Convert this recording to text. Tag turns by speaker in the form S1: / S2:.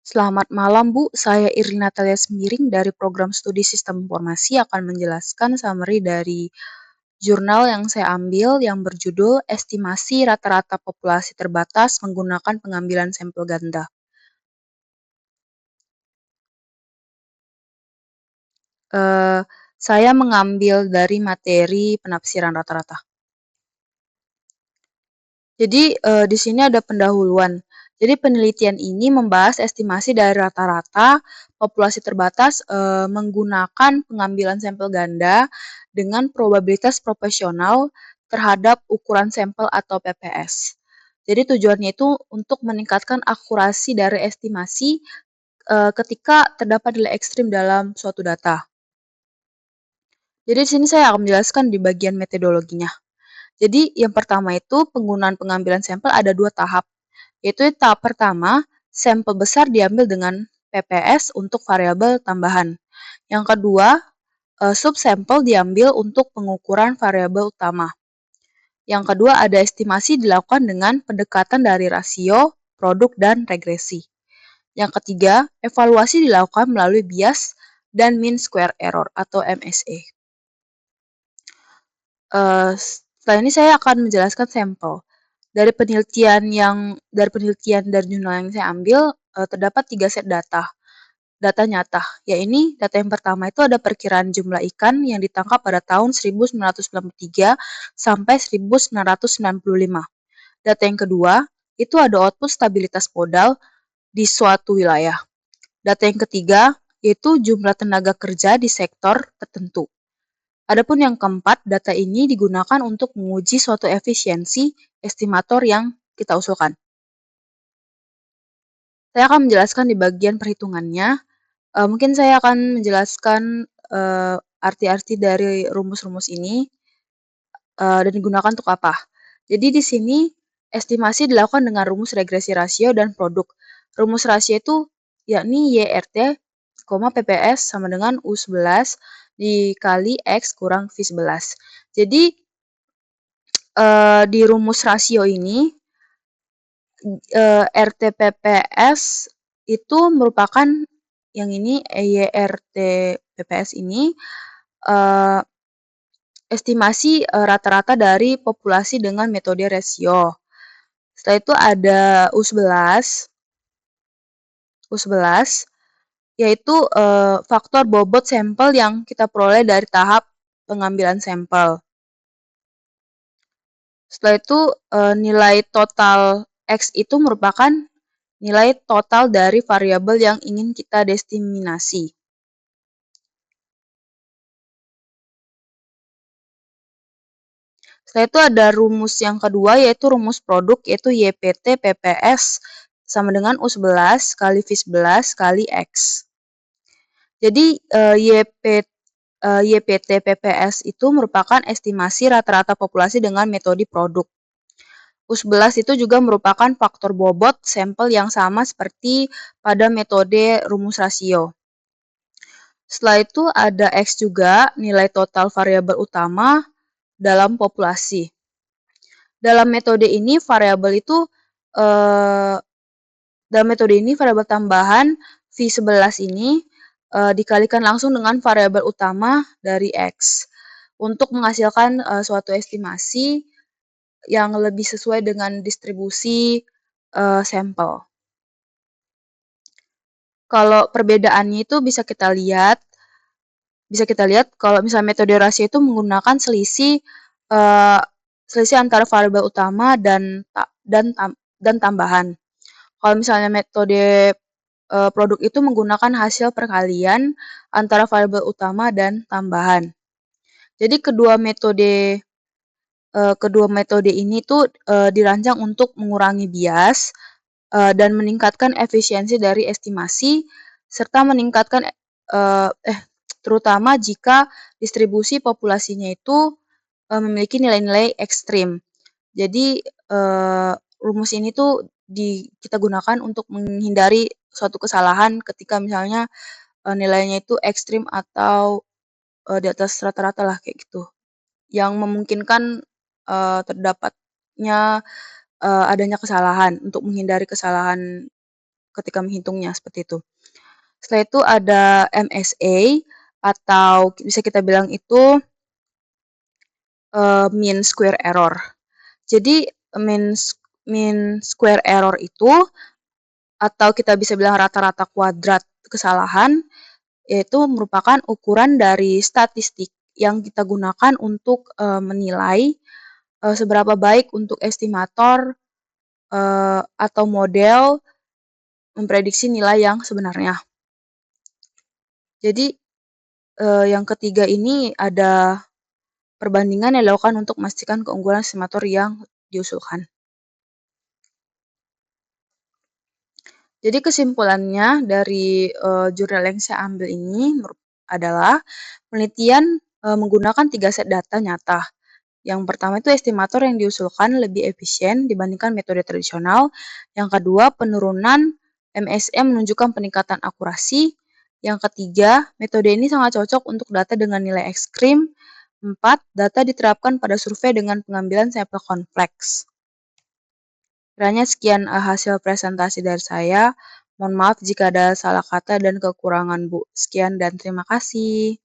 S1: Selamat malam Bu, saya Irina Natalia Semiring dari Program Studi Sistem Informasi akan menjelaskan summary dari jurnal yang saya ambil yang berjudul Estimasi Rata-Rata Populasi Terbatas Menggunakan Pengambilan Sampel Ganda. Saya mengambil dari materi penafsiran rata-rata. Jadi di sini ada pendahuluan. Jadi penelitian ini membahas estimasi dari rata-rata populasi terbatas menggunakan pengambilan sampel ganda dengan probabilitas proporsional terhadap ukuran sampel atau PPS. Jadi tujuannya itu untuk meningkatkan akurasi dari estimasi ketika terdapat nilai ekstrim dalam suatu data. Jadi di sini saya akan menjelaskan di bagian metodologinya. Jadi yang pertama itu penggunaan pengambilan sampel ada 2 tahap, yaitu tahap pertama, sampel besar diambil dengan PPS untuk variabel tambahan. Yang kedua, subsampel diambil untuk pengukuran variabel utama. Yang kedua ada estimasi dilakukan dengan pendekatan dari rasio, produk, dan regresi. Yang ketiga, evaluasi dilakukan melalui bias dan mean square error atau MSE. Setelah ini saya akan menjelaskan sampel. Dari penelitian dari jurnal yang saya ambil, terdapat 3 set data nyata. Ini data yang pertama itu ada perkiraan jumlah ikan yang ditangkap pada tahun 1993 sampai 1995. Data yang kedua, itu ada output stabilitas modal di suatu wilayah. Data yang ketiga, yaitu jumlah tenaga kerja di sektor tertentu. Adapun yang keempat, data ini digunakan untuk menguji suatu efisiensi estimator yang kita usulkan. Saya akan menjelaskan di bagian perhitungannya. Mungkin saya akan menjelaskan arti-arti dari rumus-rumus ini dan digunakan untuk apa. Jadi di sini estimasi dilakukan dengan rumus regresi rasio dan produk. Rumus rasio itu yakni YRT, PPS sama dengan U11 dikali X kurang V11. Jadi di rumus rasio ini RT-PPS itu merupakan yang ini YRT-PPS ini estimasi rata-rata dari populasi dengan metode rasio. Setelah itu ada U11 yaitu faktor bobot sampel yang kita peroleh dari tahap pengambilan sampel. Setelah itu nilai total X itu merupakan nilai total dari variabel yang ingin kita destimasi. Setelah itu ada rumus yang kedua yaitu rumus produk yaitu YPT PPS sama dengan U11 kali V11 kali X. Jadi YPT PPS itu merupakan estimasi rata-rata populasi dengan metode produk. U11 itu juga merupakan faktor bobot sampel yang sama seperti pada metode rumus rasio. Setelah itu ada X juga, nilai total variabel utama dalam populasi. Dalam metode ini variabel tambahan V11 ini dikalikan langsung dengan variabel utama dari X untuk menghasilkan suatu estimasi yang lebih sesuai dengan distribusi sampel. Kalau perbedaannya itu bisa kita lihat kalau misalnya metode rasio itu menggunakan selisih antara variabel utama dan tambahan. Kalau misalnya metode produk itu menggunakan hasil perkalian antara variabel utama dan tambahan. Jadi kedua metode ini tuh dirancang untuk mengurangi bias dan meningkatkan efisiensi dari estimasi serta meningkatkan terutama jika distribusi populasinya itu memiliki nilai-nilai ekstrim. Jadi rumus ini tuh kita gunakan untuk menghindari suatu kesalahan ketika misalnya nilainya itu ekstrim atau di atas rata-rata lah kayak gitu. Yang memungkinkan terdapatnya adanya kesalahan untuk menghindari kesalahan ketika menghitungnya, seperti itu. Setelah itu ada MSA atau bisa kita bilang itu mean square error. Jadi mean square error itu atau kita bisa bilang rata-rata kuadrat kesalahan yaitu merupakan ukuran dari statistik yang kita gunakan untuk menilai seberapa baik untuk estimator atau model memprediksi nilai yang sebenarnya. Jadi yang ketiga ini ada perbandingan yang dilakukan untuk memastikan keunggulan estimator yang diusulkan. Jadi kesimpulannya dari jurnal yang saya ambil ini adalah penelitian menggunakan 3 set data nyata. Yang pertama itu estimator yang diusulkan lebih efisien dibandingkan metode tradisional. Yang kedua, penurunan MSM menunjukkan peningkatan akurasi. Yang ketiga, metode ini sangat cocok untuk data dengan nilai ekstrim. 4, data diterapkan pada survei dengan pengambilan sampel kompleks. Kiranya sekian hasil presentasi dari saya. Mohon maaf jika ada salah kata dan kekurangan, Bu. Sekian dan terima kasih.